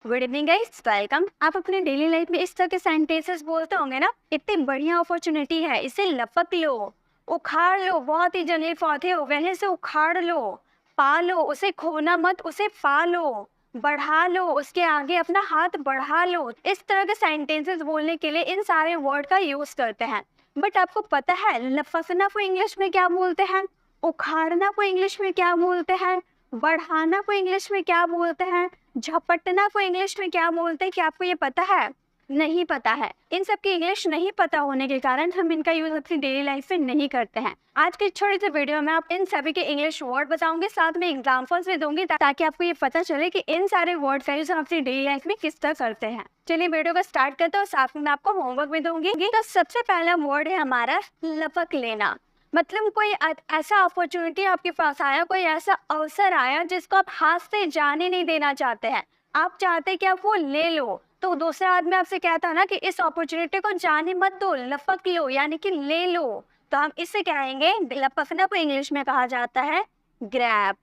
Good evening guys, welcome. आप अपने daily life में इस तरह के सेंटेंसेस बोलते होंगे ना, इतनी बढ़िया अपॉर्चुनिटी है, इसे लपक लो, उखाड़ लो। बहुत ही जंगली पौधे हो गए हैं, इसे उखाड़ लो, पालो, उसे खोना मत, उसे पालो, बढ़ा लो, उसके आगे अपना हाथ बढ़ा लो। इस तरह के सेंटेंसेस बोलने के लिए इन सारे वर्ड का यूज करते हैं। बट आपको पता है लपकना को इंग्लिश में क्या बोलते हैं, उखाड़ना को इंग्लिश में क्या बोलते हैं, बढ़ाना को इंग्लिश में क्या बोलते हैं, झपटना को इंग्लिश में क्या बोलते हैं? क्या आपको ये पता है? नहीं पता है। इन सब की इंग्लिश नहीं पता होने के कारण हम इनका यूज अपनी डेली लाइफ में नहीं करते हैं। आज के छोटे से वीडियो में आप इन सभी के इंग्लिश वर्ड बताऊंगी, साथ में एग्जांपल्स भी दूंगी ताकि आपको ये पता चले कि इन सारे वर्ड का यूज हम अपनी डेली लाइफ में किस तरह करते हैं। चलिए वीडियो को स्टार्ट करते हैं और साथ में मैं आपको होमवर्क भी दूंगी। तो सबसे पहला वर्ड है हमारा लपक लेना। मतलब कोई ऐसा अपॉर्चुनिटी आपके पास आया, कोई ऐसा अवसर आया जिसको आप हाथ से जाने नहीं देना चाहते हैं। आप चाहते हैं कि आप वो ले लो, तो दूसरा आदमी आपसे कहता है ना कि इस अपॉर्चुनिटी को जाने मत दो, लपक लो, यानी कि ले लो। तो हम इससे कहेंगे, लपकना को इंग्लिश में कहा जाता है ग्रैब।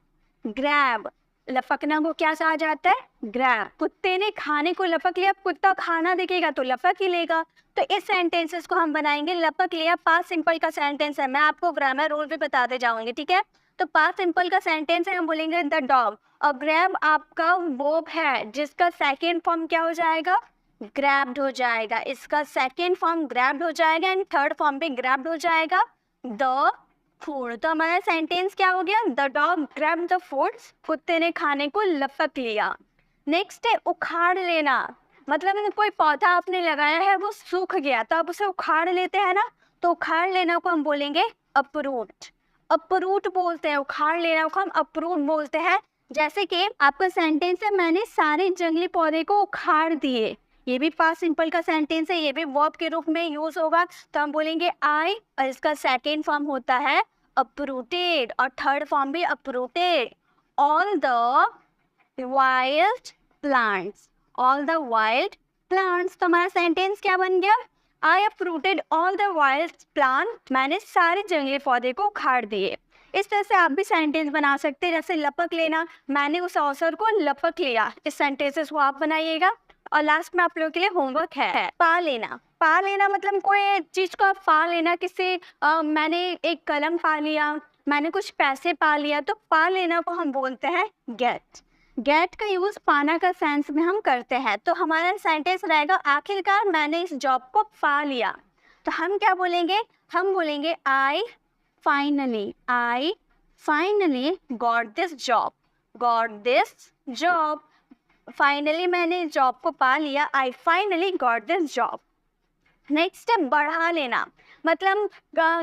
ग्रैब, लपकना को क्या कहा जाता है? ग्रैब। कुत्ते ने खाने को लपक लिया, कुत्ता खाना देखेगा तो लपक ही लेगा। तो इस सेंटेंसेस को हम बनाएंगे लपक लिया। पास्ट सिंपल का सेंटेंस है, मैं आपको ग्रामर रूल भी बताते जाऊंगी, ठीक है? तो पास्ट सिंपल का सेंटेंस है, हम बोलेंगे द डॉग। और ग्रैब आपका वर्ब है जिसका सेकेंड फॉर्म क्या हो जाएगा? ग्रैब्ड हो जाएगा। इसका सेकेंड फॉर्म ग्रैब्ड हो जाएगा एंड थर्ड फॉर्म भी ग्रैब्ड हो जाएगा, द फूड। तो हमारा सेंटेंस क्या हो गया? The dog grabbed the food, कुत्ते ने खाने को लपक लिया। नेक्स्ट है उखाड़ लेना। मतलब कोई पौधा आपने लगाया है, वो सूख गया तो आप उसे उखाड़ लेते हैं ना, तो उखाड़ लेना को हम बोलेंगे अपरूट। अपरूट बोलते हैं, उखाड़ लेना को हम अपरूट बोलते हैं। जैसे कि आपका सेंटेंस है, मैंने सारे जंगली पौधे को उखाड़ दिए। ये भी पास्ट सिंपल का सेंटेंस है, ये भी वर्ब के रूप में यूज होगा। तो हम बोलेंगे आई, और इसका सेकेंड फॉर्म होता है uprooted और थर्ड फॉर्म भी uprooted। all the wild plants, all the wild plants। तो हमारा सेंटेंस क्या बन गया? I uprooted all the wild plants, मैंने सारे जंगली पौधे को उखाड़ दिए। इस तरह से आप भी सेंटेंस बना सकते हैं, जैसे लपक लेना, मैंने उस अवसर को लपक लिया। इस सेंटेंसेस को आप बनाइएगा। और लास्ट में आप लोगों के लिए होमवर्क है पा लेना। पा लेना मतलब कोई चीज को पा लेना, किसी मैंने एक कलम पा लिया, मैंने कुछ पैसे पा लिया, तो पा लेना को हम बोलते हैं गेट। गेट का यूज पाना का सेंस में हम करते हैं। तो हमारा सेंटेंस रहेगा, आखिरकार मैंने इस जॉब को पा लिया। तो हम क्या बोलेंगे? हम बोलेंगे I finally got this job. Got this job, finally मैंने इस जॉब को पा लिया। I finally got this job. Next है बढ़ा लेना। मतलब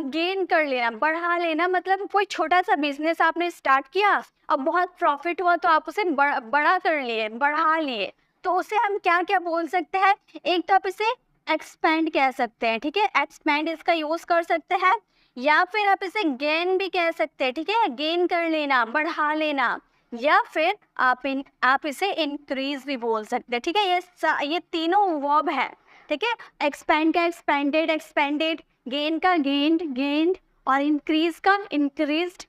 गेन कर लेना। बढ़ा लेना मतलब कोई छोटा सा बिजनेस आपने स्टार्ट किया, अब बहुत प्रॉफिट हुआ तो आप उसे बड़ा कर लिए, बढ़ा लिए। तो उसे हम क्या क्या बोल सकते हैं? एक तो आप इसे एक्सपेंड कह सकते हैं, ठीक है? एक्सपेंड इसका यूज कर सकते हैं, या फिर आप इसे गेन भी कह सकते हैं, ठीक है? गेन कर लेना, बढ़ा लेना। या फिर आप इसे इंक्रीज भी बोल सकते हैं, ठीक है? ये तीनों वर्ब है, ठीक है? एक्सपेंड का एक्सपेंडेड, गेन का गेन्ड, और इंक्रीज का इंक्रीज्ड,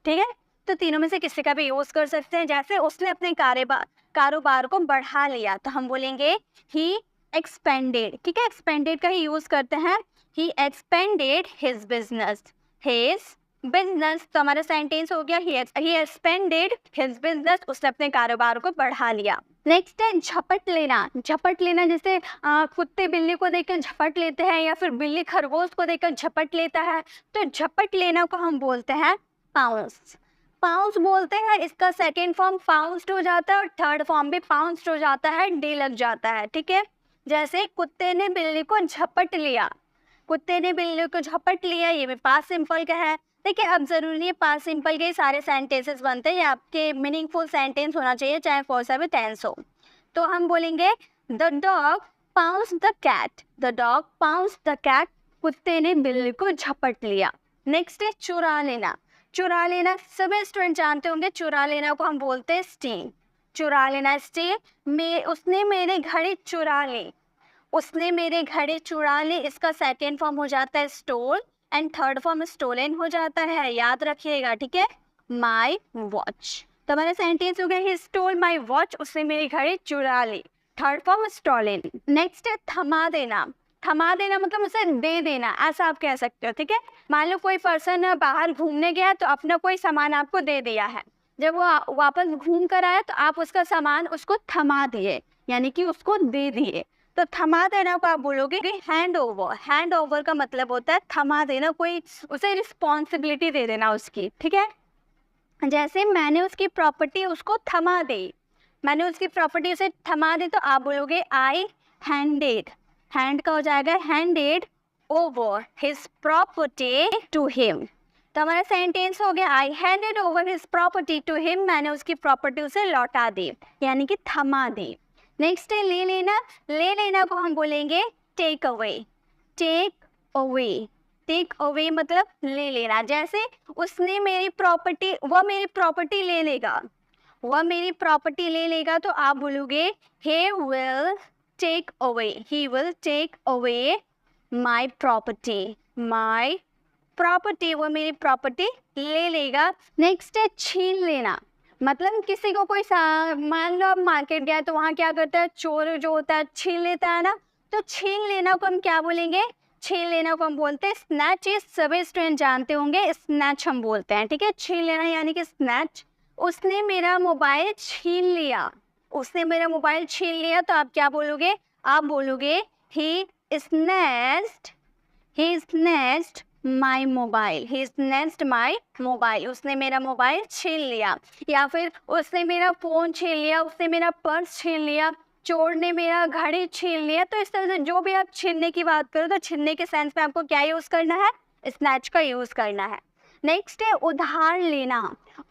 ठीक है? तो तीनों में से किसी का भी यूज कर सकते हैं। जैसे उसने अपने कारोबार को बढ़ा लिया, तो हम बोलेंगे ही एक्सपेंडेड, ठीक है? एक्सपेंडेड का ही यूज करते हैं, ही एक्सपेंडेड हिज बिजनेस। तो हमारा सेंटेंस हो गया, ही एक्सपेंडेड हिज बिजनेस, उसने अपने कारोबार को बढ़ा लिया। नेक्स्ट है झपट लेना। झपट लेना जैसे कुत्ते बिल्ली को देखकर झपट लेते हैं, या फिर बिल्ली खरगोश को देखकर झपट लेता है। तो झपट लेना को हम बोलते हैं पाउंस। पाउंस बोलते हैं, इसका सेकेंड फॉर्म पाउंस्ड हो जाता है और थर्ड फॉर्म भी पाउंस्ड हो जाता है, डी लग जाता है, ठीक है? जैसे कुत्ते ने बिल्ली को झपट लिया, कुत्ते ने बिल्ली को झपट लिया, ये भी पास्ट सिंपल का है। देखिए, अब जरूरी नहीं है पास्ट सिंपल के सारे सेंटेंसेस बनते हैं, आपके मीनिंगफुल सेंटेंस होना चाहिए, चाहे कौन सा भी टेंस हो। तो हम बोलेंगे the dog pounced the cat. The dog pounced the cat, कुत्ते ने बिल्ली को झपट लिया। नेक्स्ट है चुरा लेना। चुरा लेना सभी स्टूडेंट जानते होंगे, चुरा लेना को हम बोलते हैं स्टील। चुरा लेना स्टील। उसने मेरे घड़ी चुरा ली, उसने मेरे घड़ी चुरा ली, इसका सेकेंड फॉर्म हो जाता है stole and third form stolen हो जाता है, याद रखिएगा, ठीक है? My watch. तो हमारा सेंटेंस हो गया ही स्टोल माई वॉच, उसने मेरी घड़ी चुरा ली। Third form stolen. नेक्स्ट है थमा देना। थमा देना मतलब उसे दे देना, ऐसा आप कह सकते हो, ठीक है। मान लो कोई पर्सन बाहर घूमने गया तो अपना कोई सामान आपको दे दिया है, जब वो वापस घूम कर आया तो आप उसका सामान उसको थमा दिए, यानी कि उसको दे दिए। तो थमा देना को आप बोलोगे कि हैंड ओवर। हैंड ओवर का मतलब होता है थमा देना, कोई उसे रिस्पॉन्सिबिलिटी दे देना उसकी, ठीक है। जैसे मैंने उसकी प्रॉपर्टी उसको थमा दी, मैंने उसकी प्रॉपर्टी उसे थमा दी, तो आप बोलोगे आई हैंडेड। हैंड का हो जाएगा handed over his property to him. तो हमारा सेंटेंस हो गया I handed over his property to him, मैंने उसकी प्रॉपर्टी उसे लौटा दी, यानी कि थमा दी। नेक्स्ट है ले लेना। ले लेना को हम बोलेंगे take away. Take away, take away मतलब ले लेना। जैसे उसने मेरी प्रॉपर्टी, वह मेरी प्रॉपर्टी ले लेगा, वह मेरी प्रॉपर्टी ले लेगा, तो आप बोलोगे he will take away, he will take away my property, my property, वो मेरी प्रॉपर्टी ले लेगा। नेक्स्ट है छीन लेना, मतलब किसी को कोई मान लो आप मार्केट गया तो वहाँ क्या करता है, चोर जो होता है छीन लेता है ना, तो छीन लेना को हम क्या बोलेंगे, छीन लेना को हम बोलते हैं स्नैच। ये सभी स्टूडेंट जानते होंगे, स्नैच हम बोलते हैं, ठीक है। छीन लेना यानी कि स्नैच। उसने मेरा मोबाइल छीन लिया, उसने मेरा मोबाइल छीन लिया, तो आप क्या बोलोगे, आप बोलोगे he snatched my mobile, he snatched my mobile, उसने मेरा मोबाइल छीन लिया। या फिर उसने मेरा फ़ोन छीन लिया, उसने मेरा पर्स छीन लिया, चोर ने मेरा घड़ी छीन लिया। तो इस तरह से जो भी आप छीनने की बात करो तो छीनने के सेंस में आपको क्या यूज़ करना है, स्नैच का यूज़ करना है। नेक्स्ट है उधार लेना।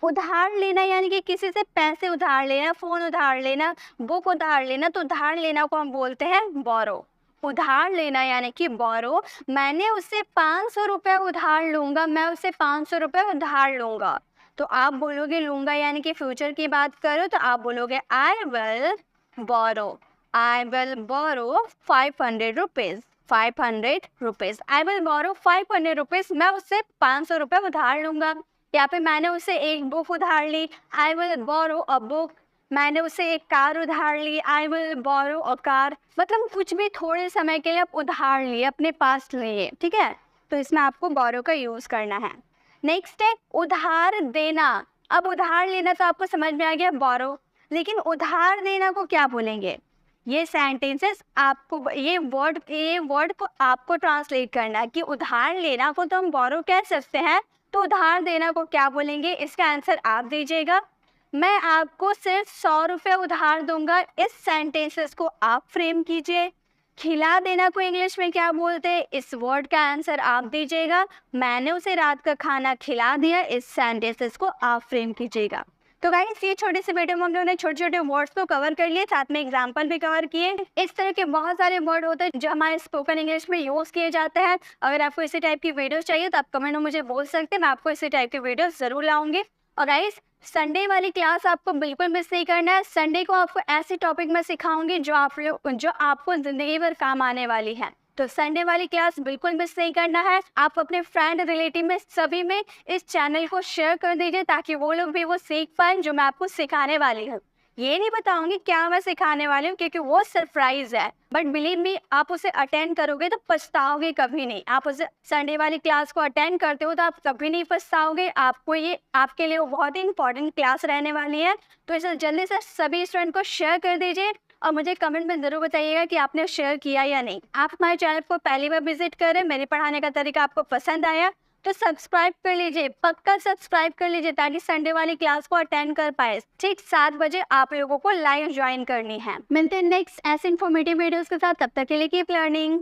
उधार लेना यानी कि किसी से पैसे उधार लेना, फ़ोन उधार लेना, बुक उधार लेना, तो उधार लेना को हम बोलते हैं बोरो। उधार लेना यानी कि बोरो। मैंने उससे 500 रुपये उधार लूँगा, मैं उससे 500 रुपये उधार लूँगा, तो आप बोलोगे लूँगा यानी कि फ्यूचर की बात करो, तो आप बोलोगे I will borrow, I will borrow 500 rupees, 500 rupees, I will borrow 500 rupees, मैं उससे 500 रुपये उधार लूँगा। या फिर मैंने उससे एक बुक उधार ली, आई विल बोरो अ बुक, मैंने उससे एक कार उधार ली, आई विल बोरो अ कार, मतलब कुछ भी थोड़े समय के लिए आप उधार लिए, अपने पास लिए, ठीक है। तो इसमें आपको बोरो का यूज़ करना है। नेक्स्ट है उधार देना। अब उधार लेना तो आपको समझ में आ गया बोरो, लेकिन उधार देना को क्या बोलेंगे, ये सेंटेंसेस आपको ये वर्ड को आपको ट्रांसलेट करना है कि उधार लेना को तो हम बोरो कह सकते हैं, तो उधार देना को क्या बोलेंगे, इसका आंसर आप दीजिएगा। मैं आपको सिर्फ 100 रुपये उधार दूंगा, इस सेंटेंसेस को आप फ्रेम कीजिए। खिला देना को इंग्लिश में क्या बोलते हैं, इस वर्ड का आंसर आप दीजिएगा। मैंने उसे रात का खाना खिला दिया, इस सेंटेंसेस को आप फ्रेम कीजिएगा। तो गाइस ये छोटे से वीडियो में हम लोगों ने छोटे छोटे वर्ड्स को कवर कर लिए, साथ में एग्जाम्पल भी कवर किए। इस तरह के बहुत सारे वर्ड होते हैं जो हमारे स्पोकन इंग्लिश में यूज़ किए जाते हैं। अगर आपको इसी टाइप की वीडियोस चाहिए तो आप कमेंट में मुझे बोल सकते हैं, मैं आपको इसी टाइप की वीडियोस ज़रूर लाऊंगी। और गाइस संडे वाली क्लास आपको बिल्कुल मिस नहीं करना है। संडे को आपको ऐसे टॉपिक में सिखाऊंगी जो आपको ज़िंदगी भर काम आने वाली है। तो संडे वाली क्लास बिल्कुल मिस नहीं करना है। आप अपने फ्रेंड रिलेटिव में सभी में इस चैनल को शेयर कर दीजिए ताकि वो लोग भी वो सीख पाएँ जो मैं आपको सिखाने वाली हूँ। ये नहीं बताऊंगी क्या मैं सिखाने वाली हूँ क्योंकि वो सरप्राइज है, बट बिलीव मी आप उसे अटेंड करोगे तो पछताओगे कभी नहीं। आप उसे संडे वाली क्लास को अटेंड करते हो तो आप कभी नहीं पछताओगे। आपको ये आपके लिए वो बहुत ही इंपॉर्टेंट क्लास रहने वाली है। तो इसे जल्दी से सभी स्टूडेंट को शेयर कर दीजिए और मुझे कमेंट में ज़रूर बताइएगा कि आपने शेयर किया या नहीं। आप हमारे चैनल को पहली बार विजिट करें, मेरे पढ़ाने का तरीका आपको पसंद आया तो सब्सक्राइब कर लीजिए, पक्का सब्सक्राइब कर लीजिए ताकि संडे वाली क्लास को अटेंड कर पाए। ठीक 7 बजे आप लोगों को लाइव ज्वाइन करनी है। मिलते हैं नेक्स्ट ऐसे इन्फॉर्मेटिव वीडियोस के साथ, तब तक के लिए कीप लर्निंग।